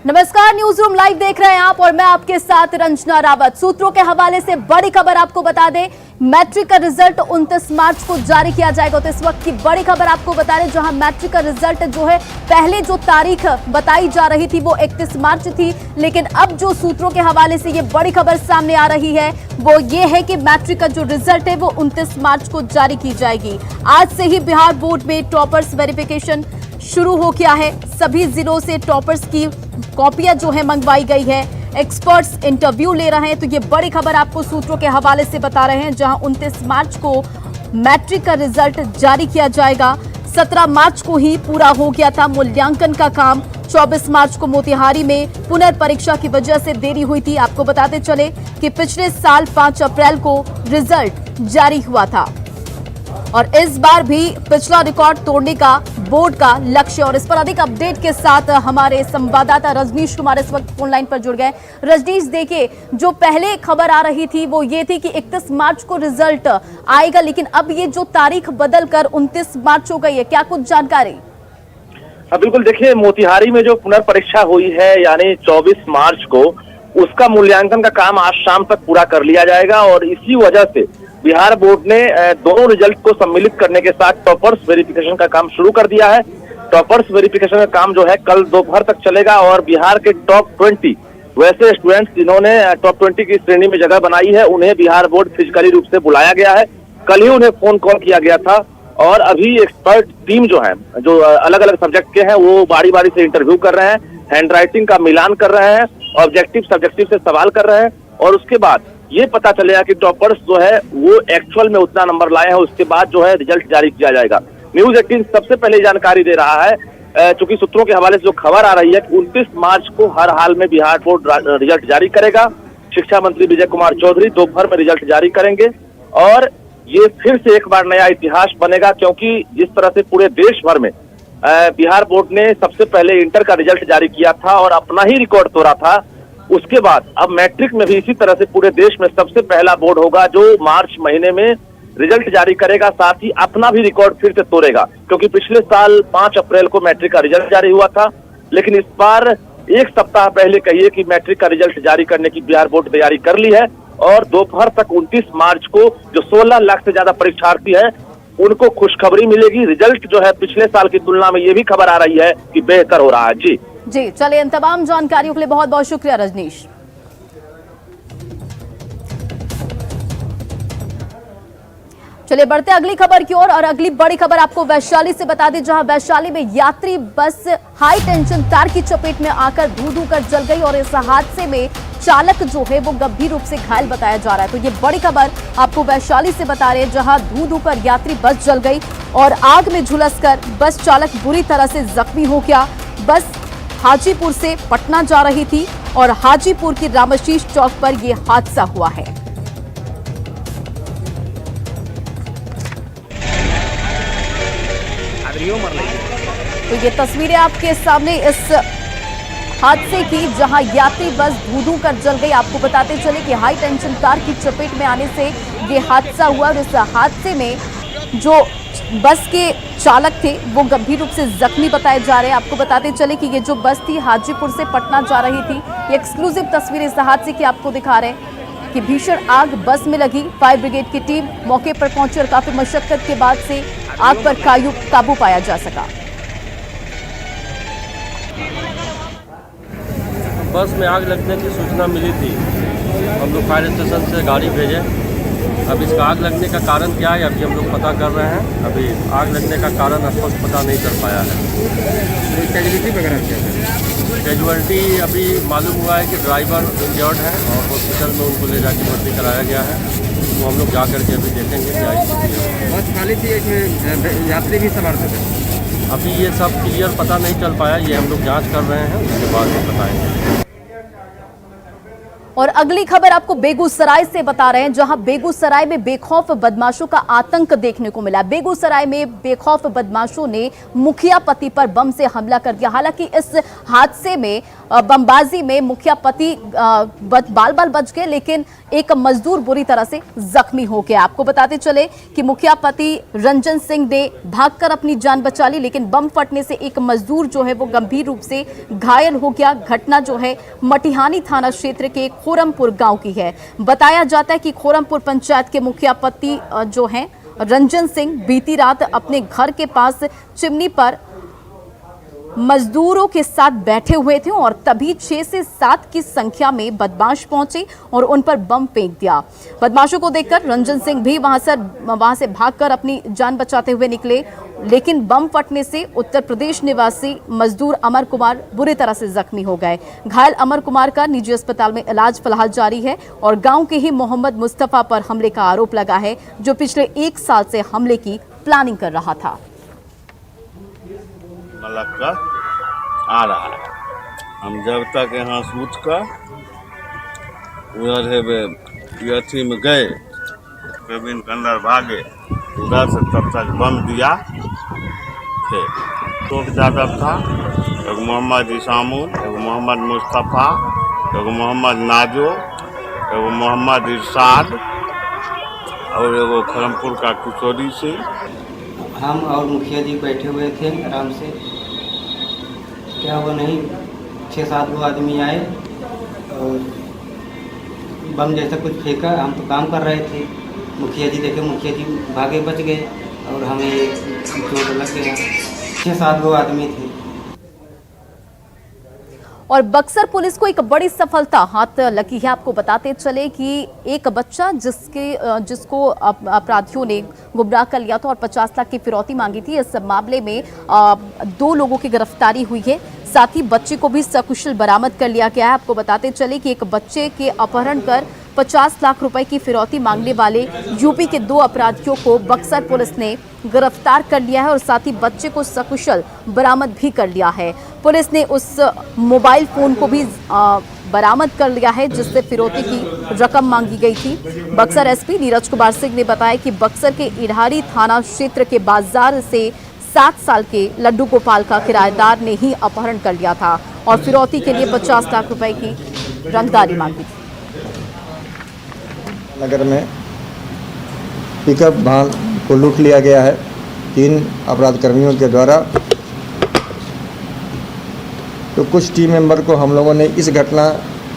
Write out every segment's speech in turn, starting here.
नमस्कार, news room live देख रहे हैं आप और मैं आपके साथ रंजना रावत। सूत्रों के हवाले से बड़ी खबर आपको बता दें, मैट्रिक का रिजल्ट 29 मार्च को जारी किया जाएगा। तो इस वक्त की बड़ी खबर आपको बता दें, जहां मैट्रिक का रिजल्ट जो है पहले जो तारीख बताई जा रही थी वो 31 मार्च थी, लेकिन अब जो सूत्रों के हवाले से ये बड़ी खबर सामने आ रही है वो ये है कि मैट्रिक का जो रिजल्ट है वो 29 मार्च को जारी की जाएगी। आज से ही बिहार बोर्ड में टॉपर्स वेरिफिकेशन शुरू हो गया है। सभी जिलों से टॉपर्स की कॉपियां जो है मंगवाई गई है। एक्सपर्ट्स इंटरव्यू ले रहे हैं। तो ये बड़ी खबर आपको सूत्रों के हवाले से बता रहे हैं, जहां 29 मार्च को मैट्रिक का रिजल्ट जारी किया जाएगा। 17 मार्च को ही पूरा हो गया था मूल्यांकन का काम। 24 मार्च को मोतिहारी में पुनर्परीक्षा की वजह से देरी हुई थी। आपको बताते चले कि पिछले साल 5 अप्रैल को रिजल्ट जारी हुआ था और इस बार भी पिछला रिकॉर्ड तोड़ने का बोर्ड का लक्ष्य। और इस पर अधिक अपडेट के साथ हमारे संवाददाता रजनीश कुमार इस वक्त फोन लाइन पर जुड़ गए। रजनीश, देखिए, जो पहले खबर आ रही थी वो ये थी कि 31 मार्च को रिजल्ट आएगा, लेकिन अब ये जो तारीख बदलकर 29 मार्च हो गई है, क्या कुछ जानकारी? बिल्कुल, देखिए, मोतिहारी में जो पुनर्परीक्षा हुई है यानी 24 मार्च को, उसका मूल्यांकन का काम आज शाम तक पूरा कर लिया जाएगा और इसी वजह से बिहार बोर्ड ने दोनों रिजल्ट को सम्मिलित करने के साथ टॉपर्स वेरिफिकेशन का काम शुरू कर दिया है। टॉपर्स वेरिफिकेशन का काम जो है कल दोपहर तक चलेगा और बिहार के टॉप 20 वैसे स्टूडेंट्स जिन्होंने टॉप 20 की श्रेणी में जगह बनाई है, उन्हें बिहार बोर्ड फिजिकली रूप से बुलाया गया है। कल ही उन्हें फोन कॉल किया गया था और अभी एक्सपर्ट टीम जो है, जो अलग अलग सब्जेक्ट के हैं, वो बारी बारी से इंटरव्यू कर रहे हैं, हैंड राइटिंग का मिलान कर रहे हैं, ऑब्जेक्टिव सब्जेक्टिव से सवाल कर रहे हैं और उसके बाद ये पता चलेगा कि टॉपर्स जो है वो एक्चुअल में उतना नंबर लाए हैं। उसके बाद जो है रिजल्ट जारी किया जाएगा। न्यूज 18 सबसे पहले जानकारी दे रहा है, चूंकि सूत्रों के हवाले से जो खबर आ रही है कि 29 मार्च को हर हाल में बिहार बोर्ड रिजल्ट जारी करेगा। शिक्षा मंत्री विजय कुमार चौधरी दोपहर में रिजल्ट जारी करेंगे और ये फिर से एक बार नया इतिहास बनेगा, क्योंकि जिस तरह से पूरे देश भर में बिहार बोर्ड ने सबसे पहले इंटर का रिजल्ट जारी किया था और अपना ही रिकॉर्ड तोड़ा था, उसके बाद अब मैट्रिक में भी इसी तरह से पूरे देश में सबसे पहला बोर्ड होगा जो मार्च महीने में रिजल्ट जारी करेगा, साथ ही अपना भी रिकॉर्ड फिर से तोड़ेगा। क्योंकि पिछले साल 5 अप्रैल को मैट्रिक का रिजल्ट जारी हुआ था, लेकिन इस बार एक सप्ताह पहले कहिए कि मैट्रिक का रिजल्ट जारी करने की बिहार बोर्ड तैयारी कर ली है और दोपहर तक 29 मार्च को जो 16 लाख से ज्यादा परीक्षार्थी है उनको खुशखबरी मिलेगी। रिजल्ट जो है पिछले साल की तुलना में ये भी खबर आ रही है कि बेहतर हो रहा है। जी चलिए, इन तमाम जानकारियों के लिए बहुत बहुत शुक्रिया रजनीश। चलिए बढ़ते अगली खबर की ओर और अगली बड़ी खबर आपको वैशाली से बता दें, जहां वैशाली में यात्री बस हाई टेंशन तार की चपेट में आकर धू कर जल गई और इस हादसे में चालक जो है वो गंभीर रूप से घायल बताया जा रहा है। तो ये बड़ी खबर आपको वैशाली से बता रहे हैं, जहां धू कर यात्री बस जल गई और आग में झुलसकर बस चालक बुरी तरह से जख्मी हो गया। बस हाजीपुर से पटना जा रही थी और हाजीपुर के रामाशीष चौक पर यह हादसा हुआ है। तो ये तस्वीरें आपके सामने इस हादसे की, जहां यात्री बस धू कर जल गई। आपको बताते चले कि हाई टेंशन तार की चपेट में आने से ये हादसा हुआ और इस हादसे में जो बस के चालक थे वो गंभीर रूप से जख्मी बताए जा रहे हैं। आपको बताते चले कि ये जो बस थी हाजीपुर से पटना जा रही थी। ये एक्सक्लूसिव तस्वीरें इस हादसे की आपको दिखा रहे हैं कि भीषण आग बस में लगी। फायर ब्रिगेड की टीम मौके पर पहुंची और काफी मशक्कत के बाद से आग पर काबू पाया जा सका। बस में आग लगने की सूचना मिली थी, हम लोग फायर स्टेशन से गाड़ी भेजे। अब इसका आग लगने का कारण क्या है अभी हम लोग पता कर रहे हैं। अभी आग लगने का कारण स्पष्ट पता नहीं चल पाया है। कैजुअलिटी वगैरह क्या है? कैजुअलिटी अभी मालूम हुआ है कि ड्राइवर इंजर्ड है और हॉस्पिटल में उनको ले जाकर भर्ती कराया गया है। तो हम लोग जा करके अभी देखेंगे क्या स्थिति है। बस खाली थी, इसमें यात्री भी सवार थे। अभी ये सब क्लियर पता नहीं चल पाया, ये हम लोग जाँच कर रहे हैं, उसके बाद में बताएंगे। और अगली खबर आपको बेगूसराय से बता रहे हैं, जहां बेगूसराय में बेखौफ बदमाशों का आतंक देखने को मिला। बेगूसराय में बेखौफ बदमाशों ने मुखिया पति पर बम से हमला कर दिया। हालांकि इस हादसे में बमबाजी में मुखिया पति बाल बाल बच गए, लेकिन एक मजदूर बुरी तरह से जख्मी हो गया। आपको बताते चले कि मुखिया पति रंजन सिंह ने भागकर अपनी जान बचा ली, लेकिन बम फटने से एक मजदूर जो है वो गंभीर रूप से घायल हो गया। घटना जो है मटिहानी थाना क्षेत्र के खोरमपुर गांव की है। बताया जाता है कि खोरमपुर पंचायत के मुखिया पति जो हैं रंजन सिंह बीती रात अपने घर के पास चिमनी पर मजदूरों के साथ बैठे हुए थे और तभी 6 से 7 की संख्या में बदमाश पहुंचे और उन पर बम फेंक दिया। बदमाशों को देखकर रंजन सिंह भी वहां से भागकर अपनी जान बचाते हुए निकले, लेकिन बम फटने से उत्तर प्रदेश निवासी मजदूर अमर कुमार बुरी तरह से जख्मी हो गए। घायल अमर कुमार का निजी अस्पताल में इलाज फिलहाल जारी है और गांव के ही मोहम्मद मुस्तफा पर हमले का आरोप लगा है, जो पिछले 1 साल से हमले की प्लानिंग कर रहा था। मलक्का आ रहा है। हम जब तक यहाँ सूत कर उधर है अथी में गए, केबिन के अंदर भागे, उधर से तब तक बम दिया थे। तो यादव था, एक मोहम्मद इसामुल, एक मोहम्मद मुस्तफ़ा, एक मोहम्मद नाजो, एक मोहम्मद इरशाद और एगो खरमपुर का किशोरी सिंह। हम और मुखिया जी बैठे हुए थे आराम से, क्या हुआ नहीं 6-7 गो आदमी आए और बम जैसा कुछ फेंका। हम तो काम कर रहे थे, मुखिया जी देखे, मुखिया जी भागे बच गए और हमें चोट लग गया। 6-7 गो आदमी थे। और बक्सर पुलिस को एक बड़ी सफलता हाथ लगी है। आपको बताते चले कि एक बच्चा जिसको अपराधियों ने गुमराह कर लिया था और 50 लाख की फिरौती मांगी थी, इस मामले में 2 लोगों की गिरफ्तारी हुई है। साथ ही बच्चे को भी सकुशल बरामद कर लिया गया है। आपको बताते चले कि एक बच्चे के अपहरण कर 50 लाख रुपए की फिरौती मांगने वाले यूपी के 2 अपराधियों को बक्सर पुलिस ने गिरफ्तार कर लिया है और साथ ही बच्चे को सकुशल बरामद भी कर लिया है। पुलिस ने उस मोबाइल फोन को भी बरामद कर लिया है जिससे फिरौती की रकम मांगी गई थी। बक्सर एसपी नीरज कुमार सिंह ने बताया कि बक्सर के इरहारी थाना क्षेत्र के बाजार से 7 साल के लड्डू गोपाल का किराएदार ने ही अपहरण कर लिया था और फिरौती के लिए 50 लाख रुपए की रंगदारी मांगी थी। नगर में पिकअप वाहन को लूट लिया गया है 3 अपराध कर्मियों के द्वारा। तो कुछ टीम मेंबर को हम लोगों ने इस घटना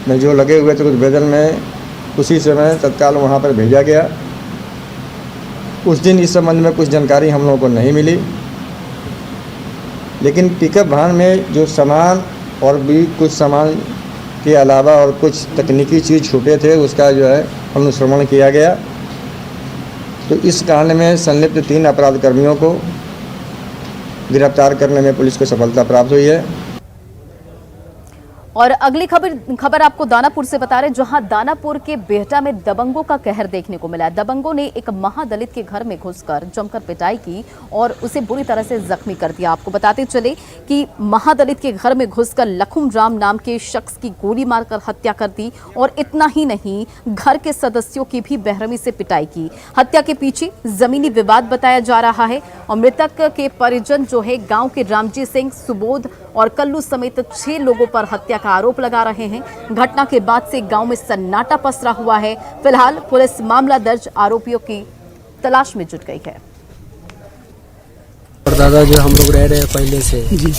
में जो लगे हुए थे कुछ बेदन में उसी समय तत्काल वहां पर भेजा गया। उस दिन इस संबंध में कुछ जानकारी हम लोगों को नहीं मिली, लेकिन पिकअप वाहन में जो सामान और भी कुछ सामान के अलावा और कुछ तकनीकी चीज़ छूटे थे उसका जो है अनुश्रवण किया गया। तो इस कांड में संलिप्त 3 अपराध कर्मियों को गिरफ्तार करने में पुलिस को सफलता प्राप्त हुई है। और अगली खबर आपको दानापुर से बता रहे हैं, जहां दानापुर के बेहटा में दबंगों का कहर देखने को मिला। दबंगों ने एक महादलित के घर में घुसकर जमकर पिटाई की और उसे बुरी तरह से जख्मी कर दिया। आपको बताते चले कि महादलित के घर में घुसकर लखुम राम नाम के शख्स की गोली मारकर हत्या कर दी और इतना ही नहीं, घर के सदस्यों की भी बेरहमी से पिटाई की। हत्या के पीछे जमीनी विवाद बताया जा रहा है और मृतक के परिजन जो है गाँव के रामजी सिंह, सुबोध और कल्लू समेत 6 लोगों पर हत्या का आरोप लगा रहे हैं। घटना के बाद से गांव में सन्नाटा पसरा हुआ है। फिलहाल पुलिस मामला दर्ज आरोपियों की तलाश में जुट गई है। और दादा जो हम लोग रह रहे हैं पहले से जी,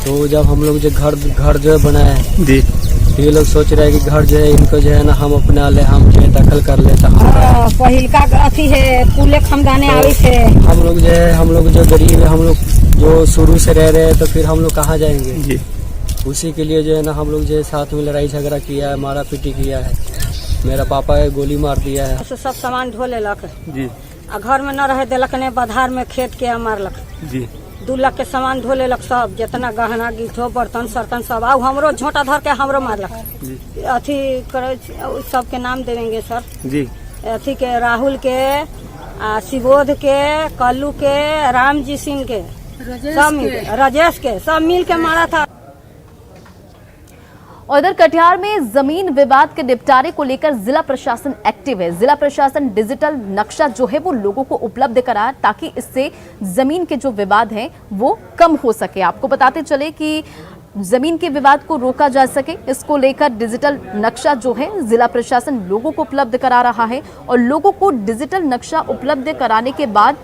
तो जब हम लोग जो घर जो है बनाए जी, तो ये लोग सोच रहे हैं कि घर जो है इनको जो है ना हम अपना ले, हम जो है दखल कर लेता हूँ। पहिल का अथी है पुले खमदाने आवे थे। हम लोग जो है, हम लोग जो गरीब है, हम लोग जो शुरू से रह रहे हैं, तो फिर हम लोग कहाँ जाएंगे जी। उसी के लिए जो है ना हम लोग जो है साथ में लड़ाई झगड़ा किया है, मारा पीटी किया है। मेरा पापा है गोली मार दिया है। सब सामान ढो लेलक जी, आ घर में न रहे देलक, ने बधार में खेत के मारलक जी। 2 लाख के सामान ढो लेलक, सब जितना गहना गिठो बर्तन सर्तन सब। आ हमरो झोटा धर के हमरो मारलक जी। अथी करे सबके नाम देवेंगे सर जी। अथी के राहुल के, शिवोध के, कल्लू के, रामजी सिंह के, सब मिल के, राजेश के, सब मिल के मारा था। और इधर कटिहार में जमीन विवाद के निपटारे को लेकर जिला प्रशासन एक्टिव है। जिला प्रशासन डिजिटल नक्शा जो है वो लोगों को उपलब्ध करा ताकि इससे जमीन के जो विवाद हैं वो कम हो सके। आपको बताते चले कि जमीन के विवाद को रोका जा सके, इसको लेकर डिजिटल नक्शा जो है जिला प्रशासन लोगों को उपलब्ध करा रहा है और लोगों को डिजिटल नक्शा उपलब्ध कराने के बाद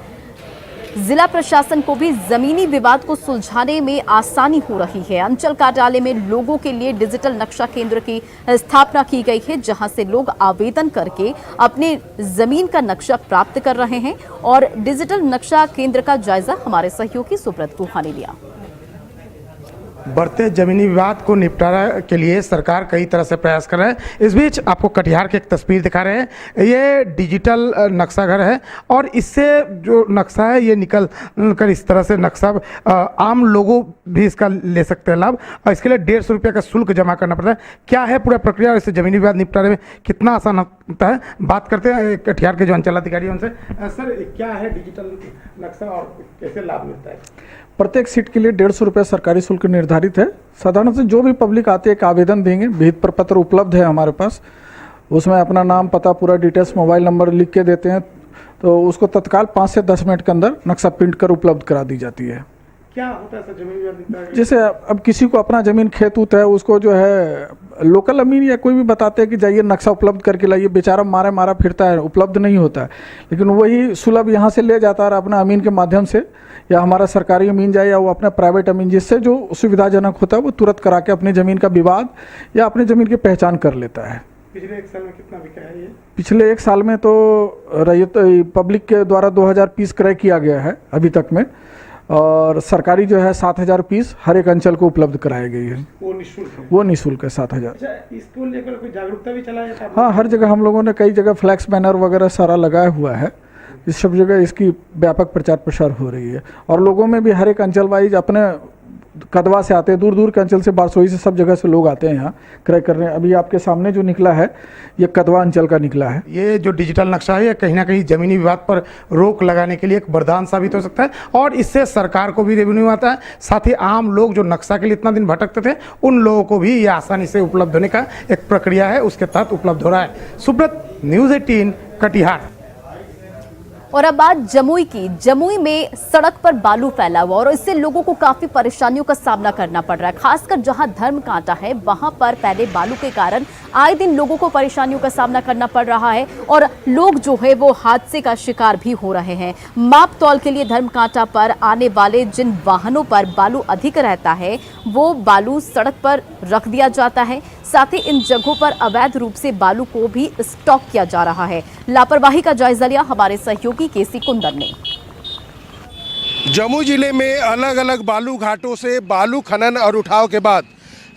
जिला प्रशासन को भी जमीनी विवाद को सुलझाने में आसानी हो रही है। अंचल कार्यालय में लोगों के लिए डिजिटल नक्शा केंद्र की स्थापना की गई है, जहां से लोग आवेदन करके अपने जमीन का नक्शा प्राप्त कर रहे हैं और डिजिटल नक्शा केंद्र का जायजा हमारे सहयोगी सुब्रत गुहा ने लिया। बढ़ते जमीनी विवाद को निपटारा के लिए सरकार कई तरह से प्रयास कर रहे हैं। इस बीच आपको कटिहार की एक तस्वीर दिखा रहे हैं। ये डिजिटल नक्शा घर है और इससे जो नक्शा है ये निकल कर इस तरह से नक्शा आम लोगों भी इसका ले सकते हैं लाभ और इसके लिए 150 रुपये का शुल्क जमा करना पड़ता है। क्या है पूरा प्रक्रिया और इससे जमीनी विवाद निपटारे में कितना आसान होता है, बात करते हैं कटिहार के जो अंचलाधिकारी उनसे। सर, क्या है डिजिटल नक्शा और कैसे लाभ मिलता है? प्रत्येक सीट के लिए 150 रुपये सरकारी शुल्क निर्धारित है। साधारण से जो भी पब्लिक आती है एक आवेदन देंगे, विहित प्रपत्र उपलब्ध है हमारे पास, उसमें अपना नाम, पता, पूरा डिटेल्स, मोबाइल नंबर लिख के देते हैं तो उसको तत्काल 5 से 10 मिनट के अंदर नक्शा प्रिंट कर उपलब्ध करा दी जाती है। क्या होता है सर जमीन विवाद? जैसे अब किसी को अपना जमीन खेत उत है, उसको जो है लोकल अमीन या कोई भी बताते हैं कि जाइए नक्शा उपलब्ध करके लाइए, बेचारा मारा फिरता है, उपलब्ध नहीं होता है, लेकिन वही सुलभ यहाँ से ले जाता है अपना अमीन के माध्यम से, या हमारा सरकारी अमीन जाए या वो अपना प्राइवेट अमीन, जिससे जो सुविधाजनक होता है वो तुरंत करा के अपनी ज़मीन का विवाद या अपनी ज़मीन की पहचान कर लेता है। पिछले 1 साल में कितना बिका है ये? पिछले 1 साल में तो रैयत पब्लिक के द्वारा 2000 पीस क्रय किया गया है अभी तक में, और सरकारी जो है 7000 पीस हर एक अंचल को उपलब्ध कराई गई है। वो निःशुल्क है? वो निःशुल्क है 7000। अच्छा, इसको लेकर कोई जागरूकता भी चलाया जाता है? हाँ, हर जगह हम लोगों ने कई जगह फ्लैक्स बैनर वगैरह सारा लगाया हुआ है, इस सब जगह इसकी व्यापक प्रचार प्रसार हो रही है और लोगों में भी हर एक अंचल वाइज अपने कदवा से आते हैं, दूर दूर के अंचल से, बारसोई से, सब जगह से लोग आते हैं यहाँ क्रय करने। अभी आपके सामने जो निकला है ये कदवा अंचल का निकला है। ये जो डिजिटल नक्शा है ये कहीं ना कहीं जमीनी विवाद पर रोक लगाने के लिए एक वरदान साबित हो सकता है और इससे सरकार को भी रेवेन्यू आता है, साथ ही आम लोग जो नक्शा के लिए इतना दिन भटकते थे उन लोगों को भी ये आसानी से उपलब्ध होने का एक प्रक्रिया है, उसके तहत उपलब्ध हो रहा है। सुब्रत, न्यूज़ 18 कटिहार। और अब बात जमुई की। जमुई में सड़क पर बालू फैला हुआ और इससे लोगों को काफी परेशानियों का सामना करना पड़ रहा है। खासकर जहां धर्म कांटा है वहां पर फैले बालू के कारण आए दिन लोगों को परेशानियों का सामना करना पड़ रहा है और लोग जो है वो हादसे का शिकार भी हो रहे हैं। माप तौल के लिए धर्म कांटा पर आने वाले जिन वाहनों पर बालू अधिक रहता है वो बालू सड़क पर रख दिया जाता है, साथ ही इन जगहों पर अवैध रूप से बालू को भी स्टॉक किया जा रहा है। लापरवाही का जायजा लिया हमारे सहयोगी केसी कुंदन ने। जमुई जिले में अलग अलग बालू घाटों से बालू खनन और उठाव के बाद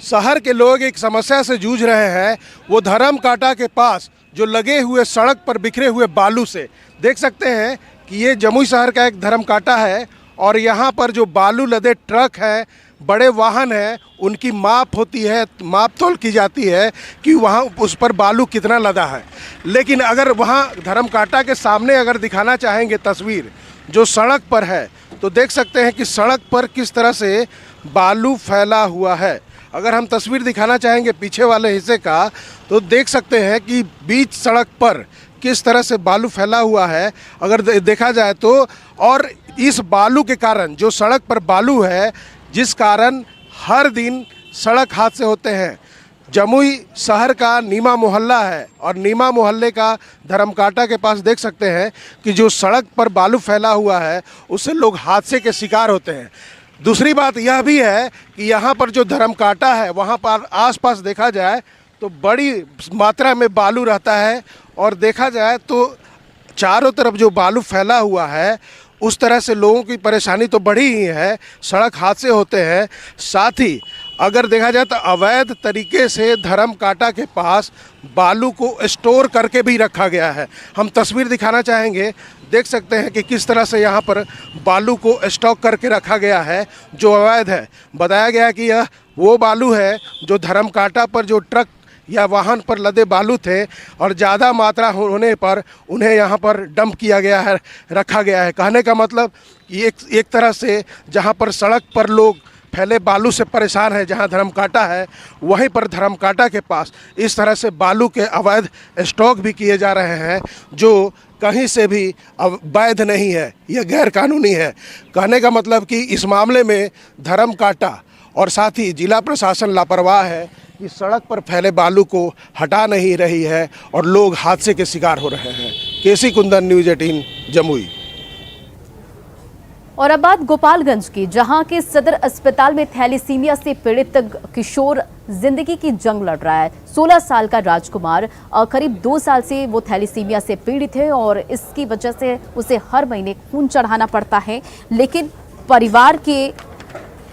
शहर के लोग एक समस्या से जूझ रहे हैं, वो धर्म कांटा के पास जो लगे हुए सड़क पर बिखरे हुए बालू से। देख सकते हैं कि ये जमुई शहर का एक धर्म कांटा है और यहाँ पर जो बालू लदे ट्रक हैं, बड़े वाहन हैं, उनकी माप होती है, माप तोल की जाती है कि वहाँ उस पर बालू कितना लदा है। लेकिन अगर वहाँ धर्म कांटा के सामने अगर दिखाना चाहेंगे तस्वीर जो सड़क पर है तो देख सकते हैं कि सड़क पर किस तरह से बालू फैला हुआ है। अगर हम तस्वीर दिखाना चाहेंगे पीछे वाले हिस्से का तो देख सकते हैं कि बीच सड़क पर किस तरह से बालू फैला हुआ है अगर देखा जाए तो। और इस बालू के कारण जो सड़क पर बालू है, जिस कारण हर दिन सड़क हादसे होते हैं। जमुई शहर का नीमा मोहल्ला है और नीमा मोहल्ले का धर्मकांटा के पास देख सकते हैं कि जो सड़क पर बालू फैला हुआ है उससे लोग हादसे के शिकार होते हैं। दूसरी बात यह भी है कि यहाँ पर जो धर्मकांटा है वहाँ पर आसपास देखा जाए तो बड़ी मात्रा में बालू रहता है और देखा जाए तो चारों तरफ जो बालू फैला हुआ है उस तरह से लोगों की परेशानी तो बढ़ी ही है, सड़क हादसे होते हैं। साथ ही अगर देखा जाए तो अवैध तरीके से धर्मकांटा के पास बालू को स्टोर करके भी रखा गया है। हम तस्वीर दिखाना चाहेंगे, देख सकते हैं कि किस तरह से यहाँ पर बालू को स्टॉक करके रखा गया है जो अवैध है। बताया गया कि यह वो बालू है जो धर्मकांटा पर जो ट्रक या वाहन पर लदे बालू थे और ज़्यादा मात्रा होने पर उन्हें यहाँ पर डंप किया गया है, रखा गया है। कहने का मतलब कि एक तरह से जहाँ पर सड़क पर लोग फैले बालू से परेशान है। जहां धर्मकांटा है वहीं पर धर्मकांटा के पास इस तरह से बालू के अवैध स्टॉक भी किए जा रहे हैं जो कहीं से भी वैध नहीं है, यह गैर कानूनी है। कहने का मतलब कि इस मामले में धर्मकांटा और साथ ही जिला प्रशासन लापरवाह है कि सड़क पर फैले बालू को हटा नहीं रही है और लोग हादसे के शिकार हो रहे हैं। केसी कुंदन, न्यूज़ 18 जमुई। और अब बात गोपालगंज की, जहां के सदर अस्पताल में थैलीसीमिया से पीड़ित किशोर जिंदगी की जंग लड़ रहा है। 16 साल का राजकुमार करीब 2 साल से वो थैलीसीमिया से पीड़ित है और इसकी वजह से उसे हर महीने खून चढ़ाना पड़ता है। लेकिन परिवार के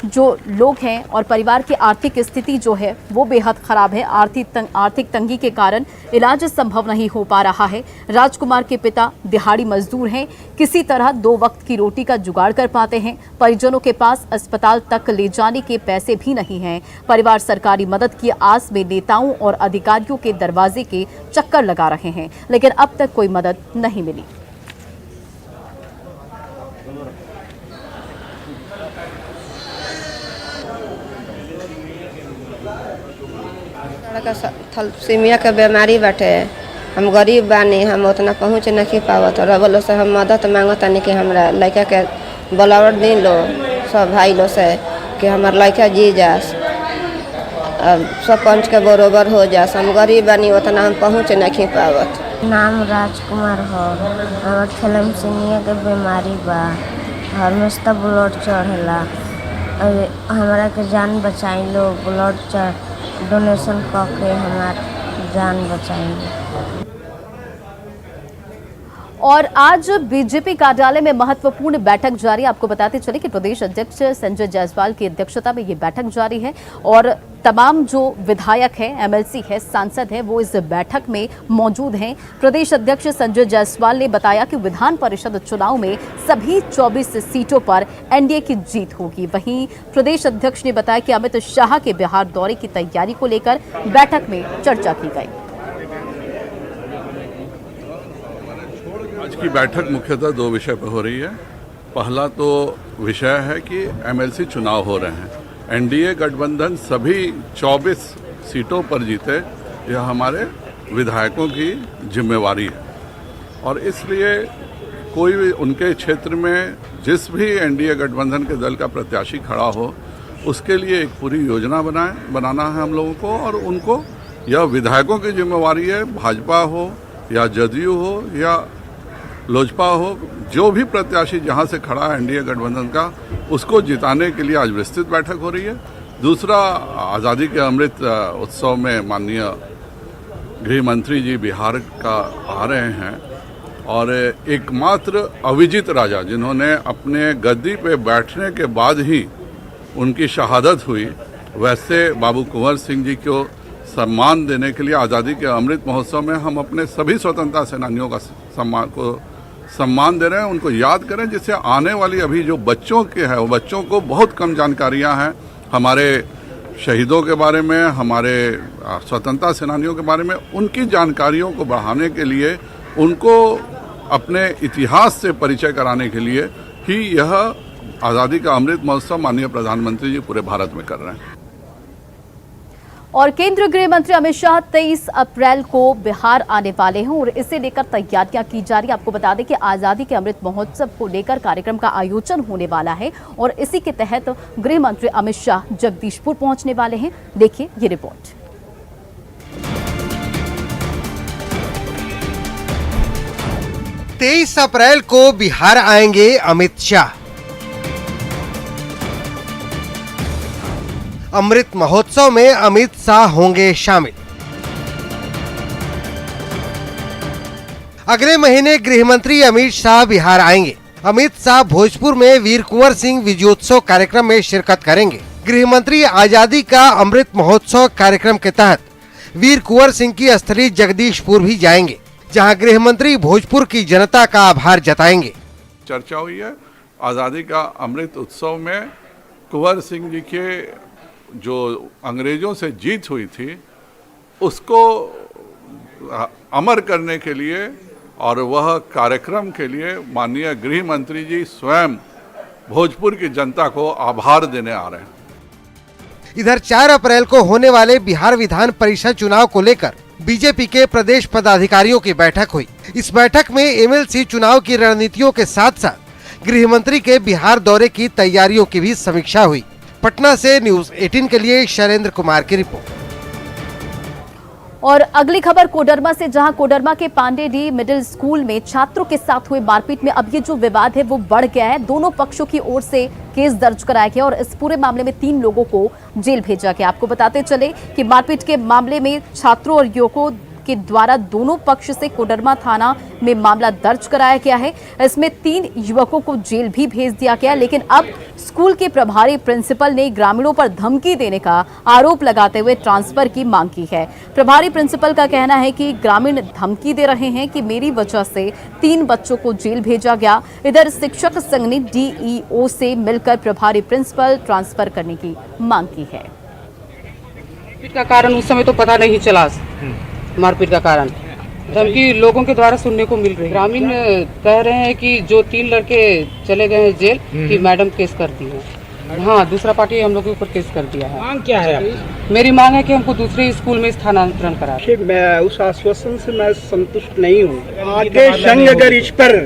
जो लोग हैं और परिवार की आर्थिक स्थिति जो है वो बेहद खराब है। आर्थिक तंगी के कारण इलाज संभव नहीं हो पा रहा है। राजकुमार के पिता दिहाड़ी मजदूर हैं, किसी तरह 2 वक्त की रोटी का जुगाड़ कर पाते हैं। परिजनों के पास अस्पताल तक ले जाने के पैसे भी नहीं हैं। परिवार सरकारी मदद की आस में नेताओं और अधिकारियों के दरवाजे के चक्कर लगा रहे हैं, लेकिन अब तक कोई मदद नहीं मिली। थैलेसीमिया के बीमारी बाटे, हम गरीब बानी, हम उतना पहुँच नहीं पावत। रबलो से हम मदद मांगतानी कि हमरा लड़का के ब्लड दी लो सब भाई लो से कि हमार लड़का जी जास, सब पंच के बरोबर हो जास। हम गरीब बानी, उतना हम पहुँच नहीं पावत। नाम राजकुमार हो, हमार थैलेसीमिया के बीमारी बा, हमेशा ब्लड चढ़ेला। हमारा के जान बचाई लो, ब्लड डोनेशन करके हमार जान बचाएंगे। और आज बीजेपी कार्यालय में महत्वपूर्ण बैठक जारी। आपको बताते चले कि प्रदेश अध्यक्ष संजय जायसवाल की अध्यक्षता में ये बैठक जारी है और तमाम जो विधायक हैं, एमएलसी है, सांसद हैं, वो इस बैठक में मौजूद हैं। प्रदेश अध्यक्ष संजय जायसवाल ने बताया कि विधान परिषद चुनाव में सभी 24 सीटों पर एनडीए की जीत होगी। वहीं प्रदेश अध्यक्ष ने बताया कि अमित शाह के बिहार दौरे की तैयारी को लेकर बैठक में चर्चा की गई। आज की बैठक मुख्यतः 2 विषय पर हो रही है। पहला तो विषय है कि एमएलसी चुनाव हो रहे हैं, एनडीए गठबंधन सभी 24 सीटों पर जीते, यह हमारे विधायकों की जिम्मेवारी है और इसलिए कोई भी उनके क्षेत्र में जिस भी एनडीए गठबंधन के दल का प्रत्याशी खड़ा हो उसके लिए एक पूरी योजना बनाना है हम लोगों को। और उनको यह विधायकों की जिम्मेवारी है, भाजपा हो या जदयू हो या लोजपा हो, जो भी प्रत्याशी जहां से खड़ा है एनडीए गठबंधन का, उसको जिताने के लिए आज विस्तृत बैठक हो रही है। दूसरा, आज़ादी के अमृत उत्सव में माननीय गृह मंत्री जी बिहार का आ रहे हैं और एकमात्र अविजित राजा जिन्होंने अपने गद्दी पे बैठने के बाद ही उनकी शहादत हुई, वैसे बाबू कुंवर सिंह जी को सम्मान देने के लिए आज़ादी के अमृत महोत्सव में हम अपने सभी स्वतंत्रता सेनानियों का सम्मान दे रहे हैं, उनको याद करें, जिससे आने वाली अभी जो बच्चों के हैं वो बच्चों को बहुत कम जानकारियां हैं हमारे शहीदों के बारे में, हमारे स्वतंत्रता सेनानियों के बारे में। उनकी जानकारियों को बढ़ाने के लिए, उनको अपने इतिहास से परिचय कराने के लिए ही यह आज़ादी का अमृत महोत्सव माननीय प्रधानमंत्री जी पूरे भारत में कर रहे हैं। और केंद्रीय गृह मंत्री अमित शाह 23 अप्रैल को बिहार आने वाले हैं और इसे लेकर तैयारियां की जा रही है। आपको बता दें कि आजादी के अमृत महोत्सव को लेकर कार्यक्रम का आयोजन होने वाला है और इसी के तहत गृह मंत्री अमित शाह जगदीशपुर पहुंचने वाले हैं। देखिए ये रिपोर्ट। 23 अप्रैल को बिहार आएंगे अमित शाह। अमृत महोत्सव में अमित शाह होंगे शामिल। अगले महीने गृह मंत्री अमित शाह बिहार आएंगे। अमित शाह भोजपुर में वीर कुंवर सिंह विजयोत्सव कार्यक्रम में शिरकत करेंगे। गृह मंत्री आजादी का अमृत महोत्सव कार्यक्रम के तहत वीर कुंवर सिंह की स्थली जगदीशपुर भी जाएंगे, जहां गृह मंत्री भोजपुर की जनता का आभार जताएंगे। चर्चा हुई है आजादी का अमृत उत्सव में कुंवर सिंह जी के जो अंग्रेजों से जीत हुई थी उसको अमर करने के लिए और वह कार्यक्रम के लिए माननीय गृह मंत्री जी स्वयं भोजपुर की जनता को आभार देने आ रहे हैं। इधर 4 अप्रैल को होने वाले बिहार विधान परिषद चुनाव को लेकर बीजेपी के प्रदेश पदाधिकारियों की बैठक हुई। इस बैठक में एमएलसी चुनाव की रणनीतियों के साथ साथ गृह मंत्री के बिहार दौरे की तैयारियों की भी समीक्षा हुई। पटना से न्यूज 18 के लिए शैलेंद्र कुमार की रिपोर्ट। और अगली खबर कोडरमा से, जहां कोडरमा के पांडे डी मिडिल स्कूल में छात्रों के साथ हुए मारपीट में अब ये जो विवाद है वो बढ़ गया है। दोनों पक्षों की ओर से केस दर्ज कराया गया और इस पूरे मामले में 3 लोगों को जेल भेजा गया। आपको बताते चले कि मारपीट के मामले में छात्रों और युवकों के द्वारा दोनों पक्ष से कोडरमा थाना में मामला दर्ज कराया गया है। इसमें 3 युवकों को जेल भी भेज दिया गया, लेकिन अब स्कूल के प्रभारी प्रिंसिपल ने ग्रामीणों पर धमकी देने का आरोप लगाते हुए ट्रांसफर की मांग की है। प्रभारी प्रिंसिपल का कहना है कि ग्रामीण धमकी दे रहे हैं कि मेरी वजह से 3 बच्चों को जेल भेजा गया। इधर शिक्षक संघ ने डीईओ से मिलकर प्रभारी प्रिंसिपल ट्रांसफर करने की मांग की है। मारपीट का कारण उस समय तो पता नहीं चला, मारपीट का कारण धमकी लोगों के द्वारा सुनने को मिल रही है। ग्रामीण कह रहे हैं कि जो 3 लड़के चले गए हैं जेल कि मैडम केस करती है। हाँ, दूसरा पार्टी हम लोग के ऊपर केस कर दिया है। मांग क्या है आपकी? मेरी मांग है कि हमको दूसरे स्कूल में स्थानांतरण करा। मैं उस आश्वासन से मैं संतुष्ट नहीं हूँ। आगे संघ अगर इस पर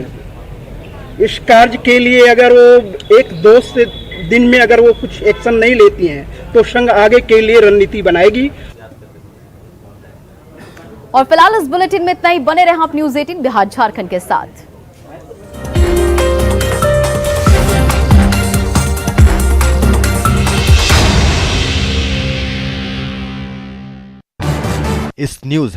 इस कार्य के लिए अगर वो 1-2 से दिन में अगर वो कुछ एक्शन नहीं लेती हैं तो संघ आगे के लिए रणनीति बनाएगी। और फिलहाल इस बुलेटिन में इतना ही। बने रहे आप न्यूज 18 बिहार झारखंड के साथ। इस न्यूज